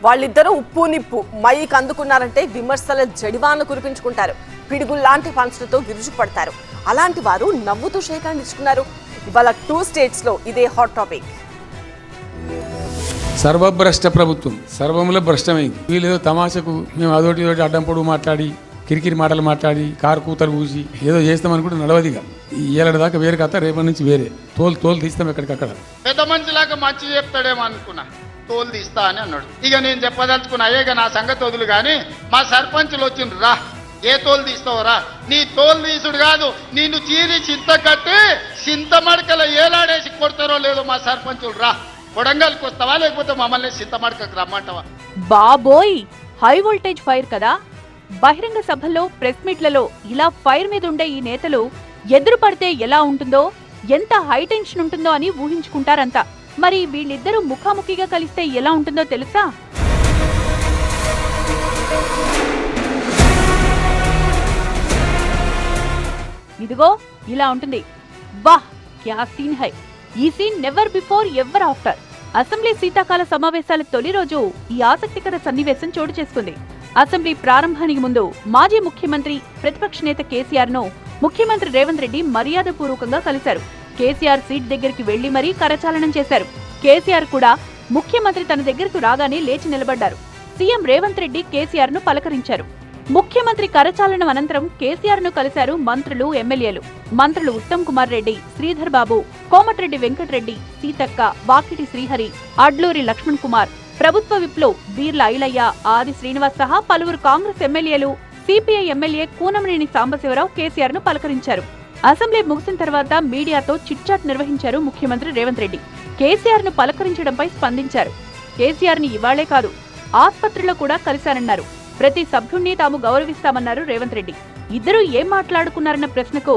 వాళ్ళిద్దరూ ఉప్పు నిప్పు మైక్ అందుకున్నారంటే విమర్శల జడివాన కురిపించుకుంటారు. పిడుగుల్లాంటి పంచులతో విరుచుకుపడతారు. అలాంటి వారు నవ్వుతూ షేకాన్ని ఇచ్చుకున్నారు. ఇవాళ 2 స్టేట్స్ లో ఇదే హాట్ టాపిక్. సర్వభ్రష్ట ప్రభుత్వం సర్వంలో భ్రష్టమైంది. వీళ్ళు తమాషకు మేము అదోటి అడ్డం పొడుగు మాట్లాడి కిరికిరి మాటలు మాట్లాడి కారు కూతలు పూసి ఏదో చేస్తామనుకుంటే నడవదిగా. ఏళ్ళ దాకా వేరే కథ, రేపటి నుంచి వేరే తోలు తీస్తాం ఎక్కడికక్కడ. పెద్ద మనిషిలాగా మంచి చెప్తాడేమో అనుకున్నా, తోలు తీస్తా అని అన్నాడు. ఇక నేను చెప్పదలుచుకున్నా, అయ్యేగా నా సంగతి వదులు కానీ మా సర్పంచులు వచ్చిండ్రు, రా ఏ తోలు తీస్తావరా, నీ తోలు తీసుడు కాదు నిన్ను చీరి చింత కట్టి చింత మడకల ఏలాడేసి కొడతారో లేదో మా సర్పంచులు, రా కొడంగల్కి వస్తావా లేకపోతే మమ్మల్ని చింత మడకకు రమ్మంటావా. బాబోయ్, హై వోల్టేజ్ ఫైర్ కదా. బహిరంగ సభల్లో ప్రెస్ మీట్లలో ఇలా ఫైర్ మీద ఉండే ఈ నేతలు ఎదురు పడితే ఎలా ఉంటుందో, ఎంత హై టెన్షన్ ఉంటుందో అని ఊహించుకుంటారంతా. మరి వీళ్ళిద్దరూ ముఖాముఖిగా కలిస్తే ఎలా ఉంటుందో తెలుసా? ఇదిగో ఇలా ఉంటుంది. వాహ్ క్యా సీన్ హై. ఈ scene never before ever after. Assembly శీతాకాల సమావేశాల తొలి రోజు ఈ ఆసక్తికర సన్నివేశం చోటు చేసుకుంది. అసెంబ్లీ ప్రారంభానికి ముందు మాజీ ముఖ్యమంత్రి ప్రతిపక్ష నేత కేసీఆర్ ను ముఖ్యమంత్రి రేవంత్ రెడ్డి మర్యాదపూర్వకంగా కలిశారు. కేసీఆర్ సీట్ దగ్గరికి వెళ్లి మరీ కరచాలనం చేశారు. కేసీఆర్ కూడా ముఖ్యమంత్రి తన దగ్గరకు రాగానే లేచి నిలబడ్డారు. సీఎం రేవంత్ రెడ్డి కేసీఆర్ ను పలకరించారు. ముఖ్యమంత్రి కరచాలనం అనంతరం కేసీఆర్ ను కలిశారు మంత్రులు, ఎమ్మెల్యేలు. మంత్రులు ఉత్తమ్ కుమార్ రెడ్డి, శ్రీధర్ బాబు, కోమటిరెడ్డి వెంకటరెడ్డి, సీతక్క, వాకిటి శ్రీహరి, అడ్లూరి లక్ష్మణ్ కుమార్, ప్రభుత్వ విప్లో బీర్ల ఐలయ్య, ఆది శ్రీనివాస్ సహా పలువురు కాంగ్రెస్ ఎమ్మెల్యేలు, సిపిఐ ఎమ్మెల్యే కూనమనేని సాంబశివరావు కేసీఆర్ ను పలకరించారు. అసెంబ్లీ ముగిసిన తర్వాత మీడియాతో చిట్చాట్ నిర్వహించారు ముఖ్యమంత్రి రేవంత్ రెడ్డి. కేసీఆర్ ను పలకరించడంపై స్పందించారు. కేసీఆర్ ని ఇవాళ్లే కాదు, ఆస్పత్రిలో కూడా కలిశారన్నారు. ప్రతి సభ్యుణ్ణి తాము గౌరవిస్తామన్నారు రేవంత్ రెడ్డి. ఇద్దరూ ఏం మాట్లాడుకున్నారన్న ప్రశ్నకు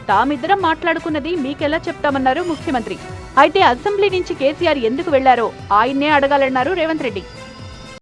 తామిద్దరం మాట్లాడుకున్నది మీకెలా చెప్తామన్నారు ముఖ్యమంత్రి. అయితే అసెంబ్లీ నుంచి కేసీఆర్ ఎందుకు వెళ్లారో ఆయన్నే అడగాలన్నారు రేవంత్ రెడ్డి.